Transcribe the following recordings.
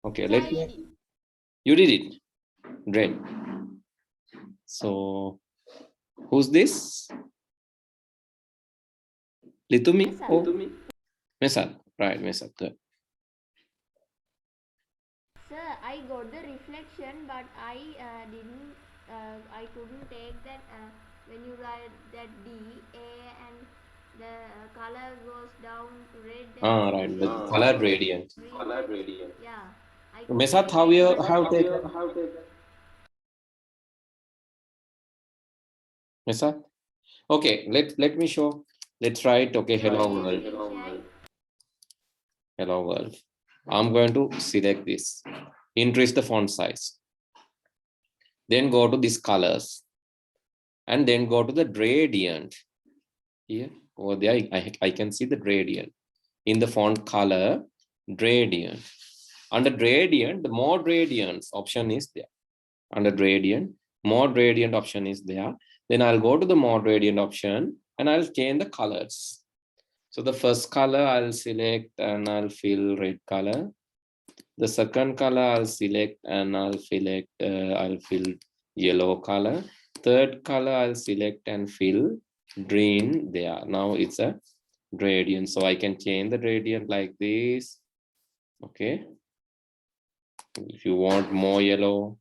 Okay, let me. You did it. Great. So, who's this? Litumi? Oh, Mesal. Right, Mesal. Good. Sir, I got the reflection, but I didn't. I couldn't take that when you write that D A and the color goes down to red. Ah, right. The color gradient. Yeah. I Mesat, how you have taken? Mesat? Okay, let me show. Let's write. Okay, hello world. Hello world. I'm going to select this. Increase the font size. Then go to these colors. And then go to the gradient. Here, over there, I can see the gradient. In the font color, gradient. Under gradient, the more gradients option is there. Under gradient, more gradient option is there. Then I'll go to the more gradient option and I'll change the colors. So the first color I'll select and I'll fill red color. The second color I'll select and I'll fill yellow color. Third color I'll select and fill green there. Now it's a gradient, so I can change the gradient like this. Okay, if you want more yellow,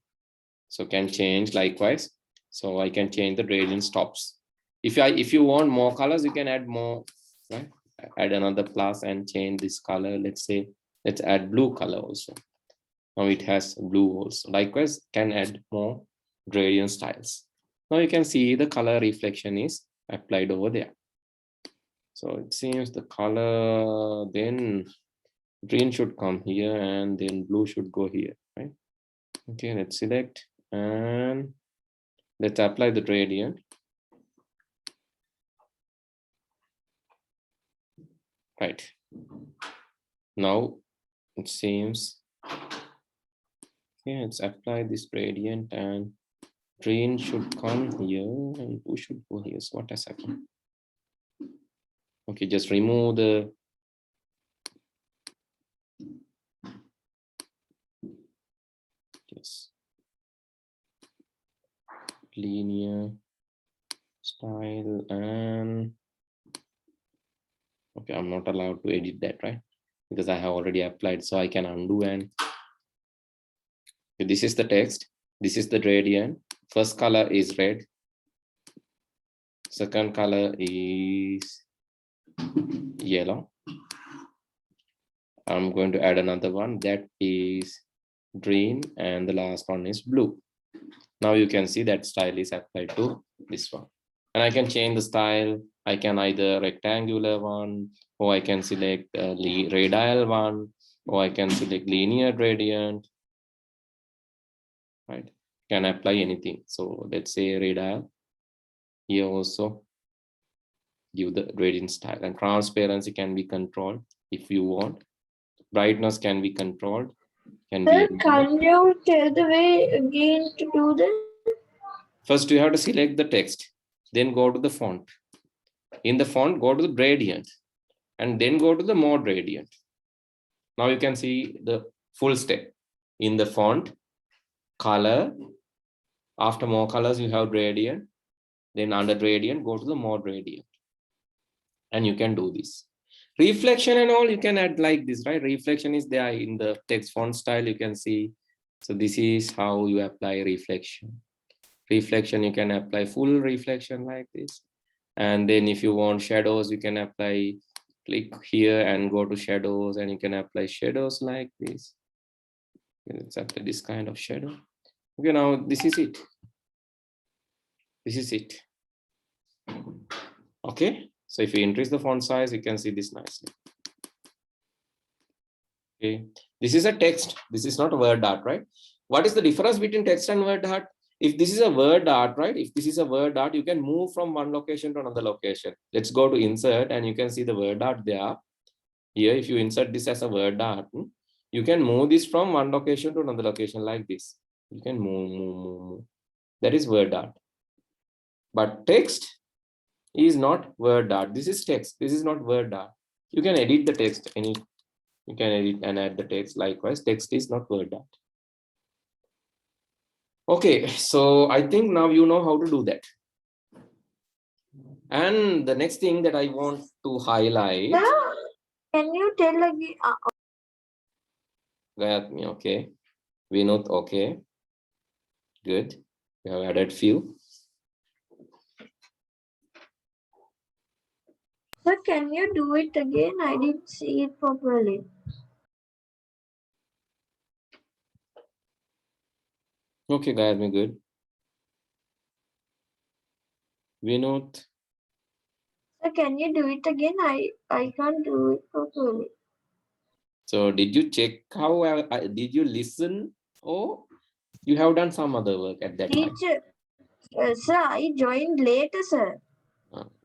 so can change likewise. So I can change the gradient stops. If you want more colors, you can add more, right? Add another plus and change this color. Let's add blue color also. Now it has blue also. Likewise, can add more gradient styles. Now you can see the color reflection is applied over there. So it seems the color, then green should come here and then blue should go here, right? Okay, let's select and let's apply the gradient. Right. Now it seems, okay, let's apply this gradient and green should come here and blue should go here. So what has happened? Okay, just remove the linear style and okay, I'm not allowed to edit that, right? Because I have already applied, so I can undo and this is the text, this is the gradient. First color is red, second color is yellow. I'm going to add another one that is green and the last one is blue. Now you can see that style is applied to this one. And I can change the style. I can either rectangular one, or I can select radial one, or I can select linear gradient, right? Can apply anything. So let's say radial. Here also give the gradient style, and transparency can be controlled if you want. Brightness can be controlled. Can you tell the way again to do this? First, you have to select the text, then go to the font. In the font, go to the gradient, and then go to the more gradient. Now you can see the full step. In the font, color, after more colors, you have gradient. Then under gradient, go to the more gradient. And you can do this. Reflection and all, you can add like this, right? Reflection is there in the text font style, you can see. So this is how you apply reflection. Reflection, you can apply full reflection like this. And then if you want shadows, you can apply, click here and go to shadows, and you can apply shadows like this. Let's apply this kind of shadow. Okay, now this is it. This is it. Okay, so if you increase the font size, you can see this nicely. Okay, this is a text. This is not a word art, right? What is the difference between text and word art? If this is a word art, right? If this is a word art, you can move from one location to another location. Let's go to insert, and you can see the word art there. Here, if you insert this as a word art, you can move this from one location to another location like this. You can move. That is word art. But text is not word art. This is text. This is not word art. You can edit the text You can edit and add the text. Likewise, text is not word art. Okay, so I think now you know how to do that. And the next thing that I want to highlight. Can you tell again? Gayatmi, okay. Vinod, okay. Good. We have added few. Sir, can you do it again? I didn't see it properly. Okay, Gayatmi, good. Vinod. Sir, can you do it again? I can't do it properly. So did you check how, did you listen, or you have done some other work at that time? Teacher, sir, I joined later, sir.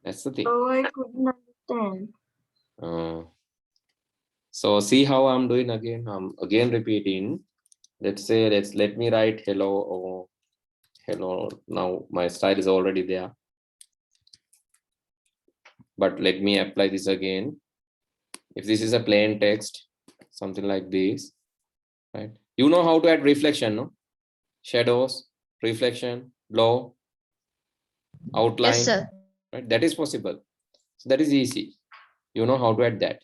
That's the thing. So I couldn't understand. So see how I'm doing again. I'm again repeating. Let's say, let me write hello or hello. Now my style is already there. But let me apply this again. If this is a plain text, something like this, right? You know how to add reflection, no? Shadows, reflection, glow, outline. Yes, sir. Right? That is possible. So that is easy. You know how to add that.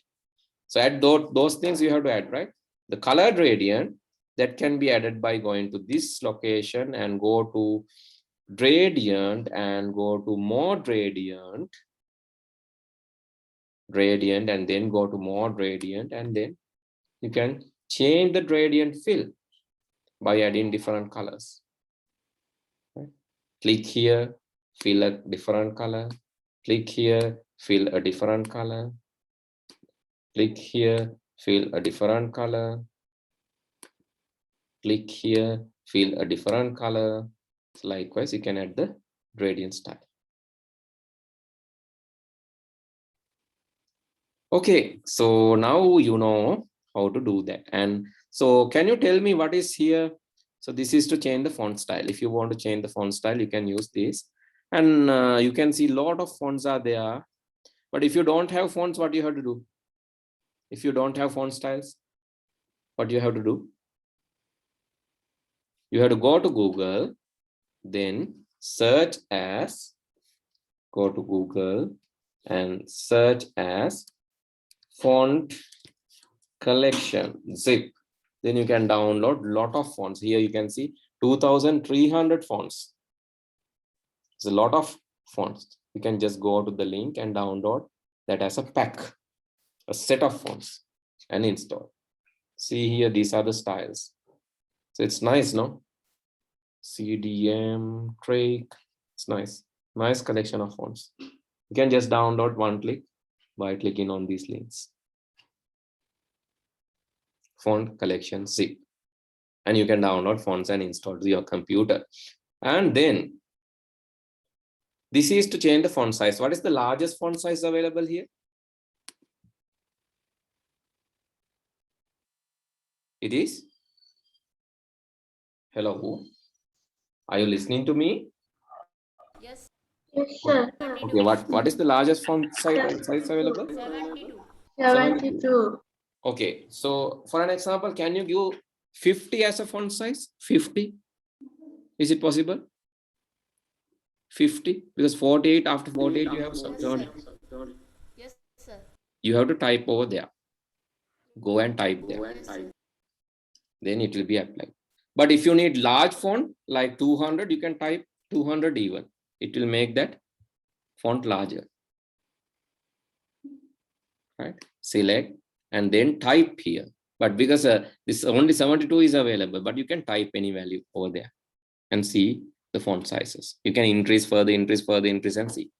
So add those things you have to add, right? The color gradient, that can be added by going to this location and go to gradient and go to more gradient, and then go to more gradient, and then you can change the gradient fill by adding different colors. Right? Click here, fill a different color. Click here, fill a different color. Click here, fill a different color. Click here, fill a different color. So likewise, you can add the gradient style. Okay, so now you know how to do that. And so can you tell me what is here? So this is to change the font style. If you want to change the font style, you can use this. And you can see a lot of fonts are there. But if you don't have fonts, what you have to do? If you don't have font styles, what you have to do? You have to go to Google, then search as, go to Google and search as font collection zip. Then you can download a lot of fonts. Here you can see 2,300 fonts. It's a lot of fonts. You can just go to the link and download that as a pack, a set of fonts, and install. See here, these are the styles. So it's nice, no? CDM, Drake, it's nice. Nice collection of fonts. You can just download one click by clicking on these links. Font collection zip. And you can download fonts and install to your computer. And then this is to change the font size. What is the largest font size available here? It is? Hello? Are you listening to me? Yes. Yes, sir. Okay, what is the largest font size available? 72. 72. Okay, so for an example, can you give 50 as a font size? 50? Is it possible? 50? Because 48, after 48, you have subjoined. Yes, sir. You have to type over there. Go and type there. Then it will be applied. But if you need large font, like 200, you can type 200 even. It will make that font larger. Right? Select and then type here. But because this only 72 is available, but you can type any value over there and see the font sizes. You can increase further, increase and see.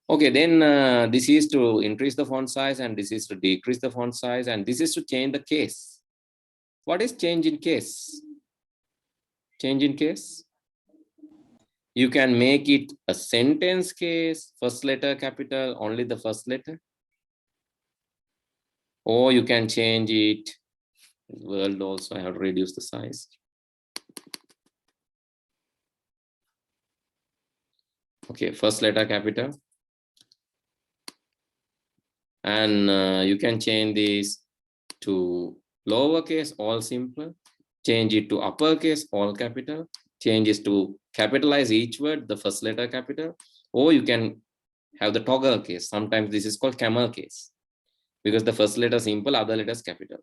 Okay, then this is to increase the font size, and this is to decrease the font size, and this is to change the case. What is change in case? Change in case? You can make it a sentence case, first letter capital, only the first letter. Or you can change it, world also, I have to reduce the size. Okay, first letter capital. And you can change this to lowercase, all simple, change it to uppercase, all capital, changes to capitalize each word, the first letter capital, or you can have the toggle case. Sometimes this is called camel case because the first letter simple, other letters capital.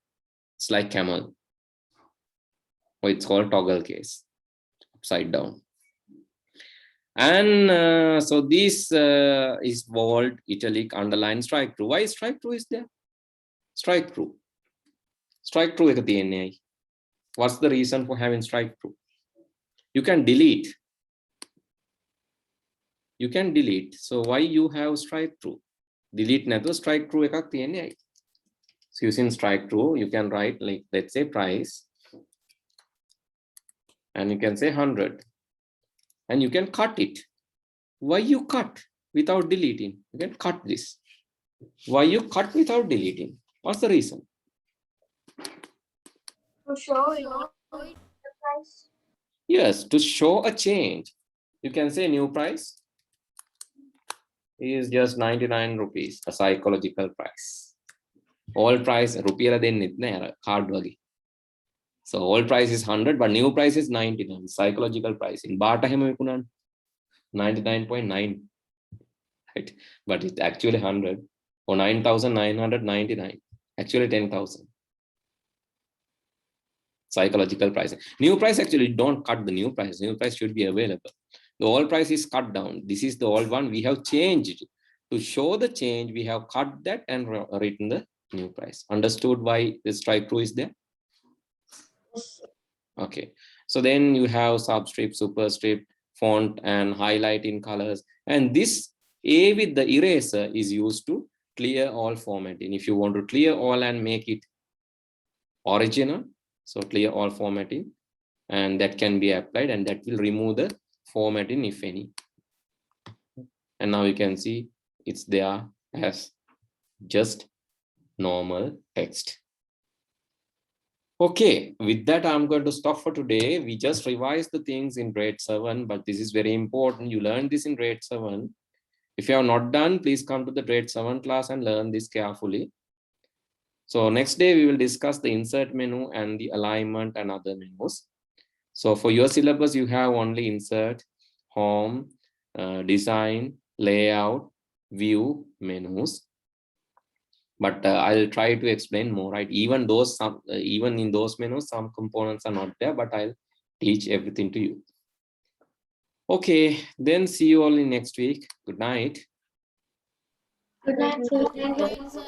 It's like camel, or it's called toggle case, upside down. And so this is bold, italic, underline, strike through. Why strike through is there? Strike through. Strike through එක තියෙන්නේ ඇයි? What's the reason for having strike through? You can delete. You can delete. So why you have strike through? Delete නැතුව strike through එකක් තියෙන්නේ ඇයි? So using strike through, you can write like, let's say price, and you can say 100, and you can cut it. Why you cut without deleting? You can cut this. Why you cut without deleting? What's the reason? To show, the price. Yes, to show a change. You can say new price is just 99 rupees, a psychological price. All price, rupiya දෙන්නෙත් නෑ card වගේ. So all price is 100, but new price is 99, psychological pricing. බාට හැම විකුණන්නේ 99.9, right? But it's actually 100 or 9,999, actually 10,000. Psychological pricing. New price, actually don't cut the new price. New price should be available. The old price is cut down. This is the old one. We have changed it. To show the change, we have cut that and written the new price. Understood why the strike through is there? Okay. So then you have subscript, superscript, font, and highlight in colors. And this A with the eraser is used to clear all formatting. If you want to clear all and make it original, so clear all formatting, and that can be applied, and that will remove the formatting if any. And now you can see it's there as just normal text. Okay, with that, I'm going to stop for today. We just revised the things in grade 7, but this is very important. You learned this in grade 7. If you have not done, please come to the grade 7 class and learn this carefully. So next day, we will discuss the insert menu and the alignment and other menus. So for your syllabus, you have only insert, home, design, layout, view, menus. But I'll try to explain more, right? Even even in those menus, some components are not there, but I'll teach everything to you. Okay, then see you all in next week. Good night. Good night, sir. Good night, sir.